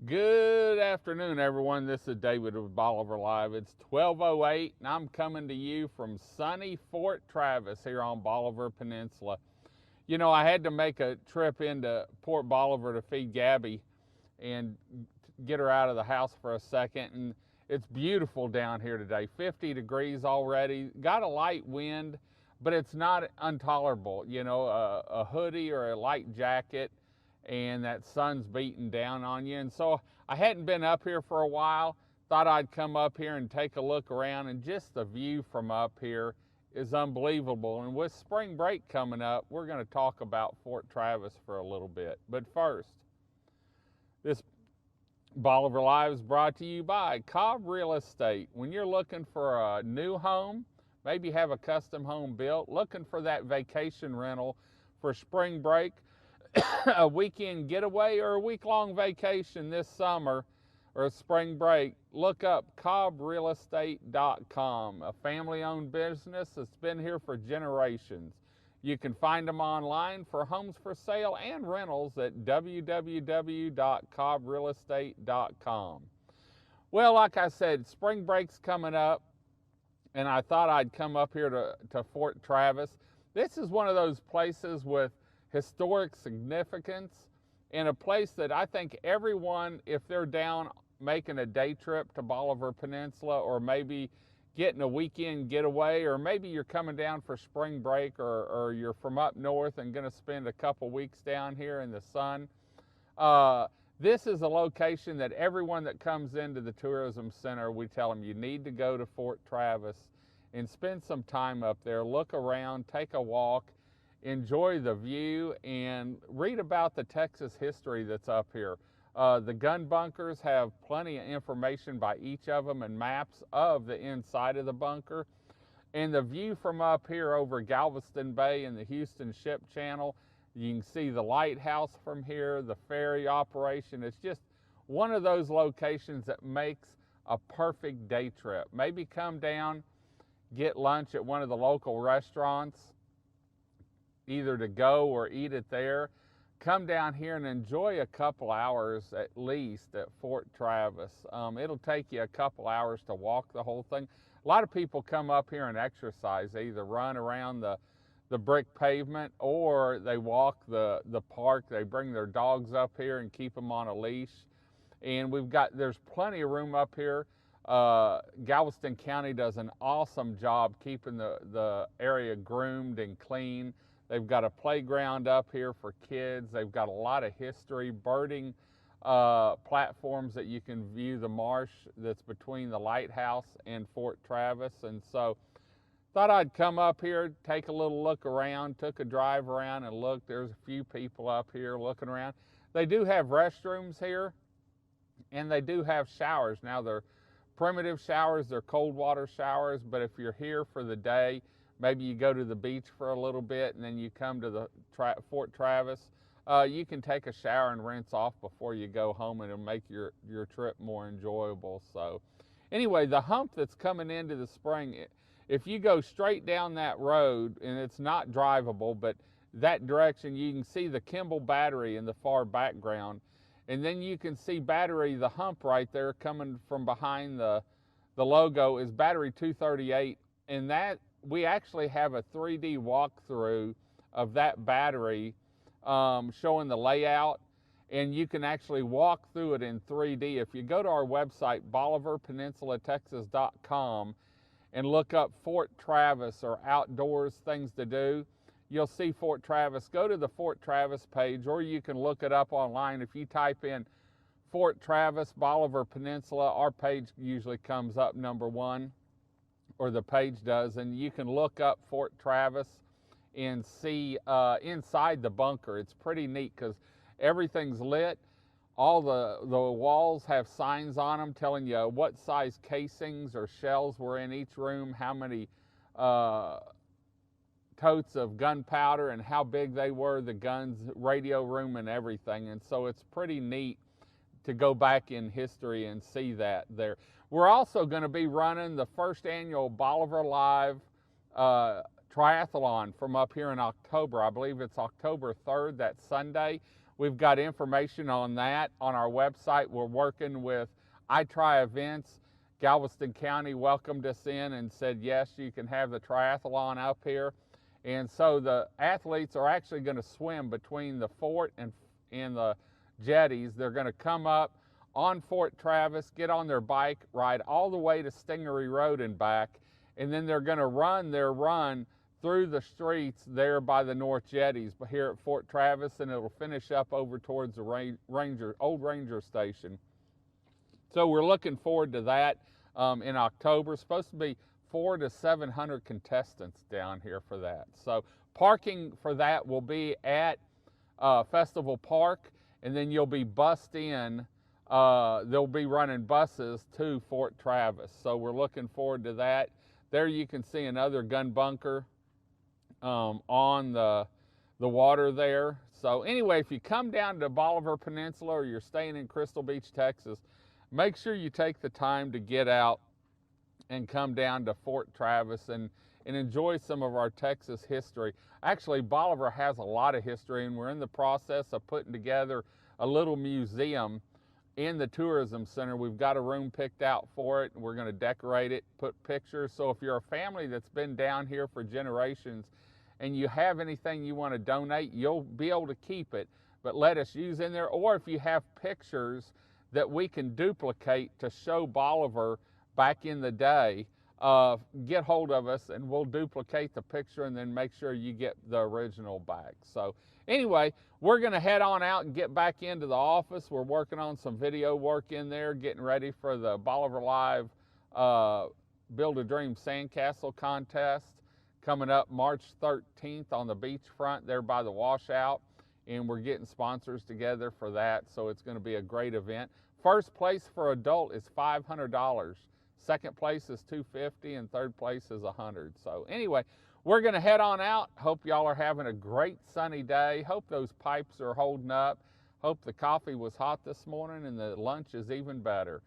Good afternoon, everyone. This is David with Bolivar Live. It's 12:08, and I'm coming to you from sunny Fort Travis here on Bolivar Peninsula. You know, I had to make a trip into Port Bolivar to feed Gabby and get her out of the house for a second, and it's beautiful down here today. 50 degrees already. Got a light wind, but it's not intolerable. You know, a hoodie or a light jacket, and that sun's beating down on you. And so I hadn't been up here for a while. Thought I'd come up here and take a look around, and just the view from up here is unbelievable. And with spring break coming up, we're going to talk about Fort Travis for a little bit. But first, this Bolivar Live is brought to you by Cobb Real Estate. When you're looking for a new home, maybe have a custom home built, looking for that vacation rental for spring break, a weekend getaway, or a week-long vacation this summer or spring break, look up cobbrealestate.com, a family-owned business that's been here for generations. You can find them online for homes for sale and rentals at www.cobbrealestate.com. Well, like I said, spring break's coming up, and I thought I'd come up here to Fort Travis. This is one of those places with historic significance, and a place that I think everyone, if they're down making a day trip to Bolivar Peninsula, or maybe getting a weekend getaway, or maybe you're coming down for spring break, or you're from up north and going to spend a couple weeks down here in the sun, this is a location that everyone that comes into the tourism center, we tell them you need to go to Fort Travis and spend some time up there, look around, take a walk, enjoy the view, and read about the Texas history that's up here. The gun bunkers have plenty of information by each of them and maps of the inside of the bunker. And the view from up here over Galveston Bay and the Houston Ship Channel, you can see the lighthouse from here, the ferry operation. It's just one of those locations that makes a perfect day trip. Maybe come down, get lunch at one of the local restaurants, either to go or eat it there. Come down here and enjoy a couple hours at least at Fort Travis. It'll take you a couple hours to walk the whole thing. A lot of people come up here and exercise. They either run around the brick pavement, or they walk the park. They bring their dogs up here and keep them on a leash. And there's plenty of room up here. Galveston County does an awesome job keeping the area groomed and clean. They've got a playground up here for kids. They've got a lot of history, birding platforms that you can view the marsh that's between the lighthouse and Fort Travis. And so thought I'd come up here, take a little look around, took a drive around and looked. There's a few people up here looking around. They do have restrooms here, and they do have showers. Now, they're primitive showers, they're cold water showers, but if you're here for the day, maybe you go to the beach for a little bit and then you come to the Fort Travis, you can take a shower and rinse off before you go home, and it'll make your trip more enjoyable. So anyway, the hump that's coming into the spring, if you go straight down that road, and it's not drivable, but that direction, you can see the Kimball Battery in the far background, and then you can see Battery, the hump right there coming from behind the logo is Battery 238, and that we actually have a 3D walkthrough of that battery, showing the layout, and you can actually walk through it in 3D. If you go to our website, BolivarPeninsulaTexas.com, and look up Fort Travis or outdoors things to do, you'll see Fort Travis. Go to the Fort Travis page, or you can look it up online. If you type in Fort Travis, Bolivar Peninsula, our page usually comes up #1. Or the page does, and you can look up Fort Travis and see inside the bunker. It's pretty neat because everything's lit. All the walls have signs on them telling you what size casings or shells were in each room, how many totes of gunpowder and how big they were, the guns, radio room, and everything. And so it's pretty neat to go back in history and see that there. We're also going to be running the first annual Bolivar Live triathlon from up here in October. I believe it's October 3rd, that Sunday. We've got information on that on our website. We're working with I Try Events. Galveston County welcomed us in and said, yes, you can have the triathlon up here. And so the athletes are actually going to swim between the fort and the jetties. They're going to come up on Fort Travis, get on their bike, ride all the way to Stingery Road and back, and then they're going to run their run through the streets there by the North Jetties here at Fort Travis, and it'll finish up over towards the old Ranger Station. So we're looking forward to that in October. It's supposed to be 400 to 700 contestants down here for that. So parking for that will be at Festival Park, and then you'll be bussed in. They'll be running buses to Fort Travis. So we're looking forward to that. There you can see another gun bunker on the water there. So anyway, if you come down to Bolivar Peninsula or you're staying in Crystal Beach, Texas, make sure you take the time to get out and come down to Fort Travis and enjoy some of our Texas history. Actually, Bolivar has a lot of history, and we're in the process of putting together a little museum in the tourism center. We've got a room picked out for it, and we're going to decorate it, put pictures. So if you're a family that's been down here for generations and you have anything you want to donate, you'll be able to keep it, but let us use in there. Or if you have pictures that we can duplicate to show Bolivar back in the day, get hold of us and we'll duplicate the picture and then make sure you get the original back. So anyway, we're going to head on out and get back into the office. We're working on some video work in there, getting ready for the Bolivar Live Build a Dream Sandcastle contest coming up March 13th on the beachfront there by the washout. And we're getting sponsors together for that, so it's going to be a great event. First place for adult is $500. Second place is $250, and third place is $100. So anyway, we're going to head on out. Hope y'all are having a great sunny day. Hope those pipes are holding up. Hope the coffee was hot this morning and the lunch is even better.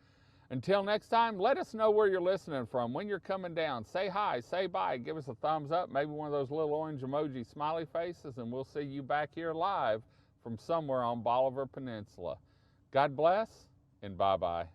Until next time, let us know where you're listening from. When you're coming down, say hi, say bye, give us a thumbs up, maybe one of those little orange emoji smiley faces, and we'll see you back here live from somewhere on Bolivar Peninsula. God bless, and bye-bye.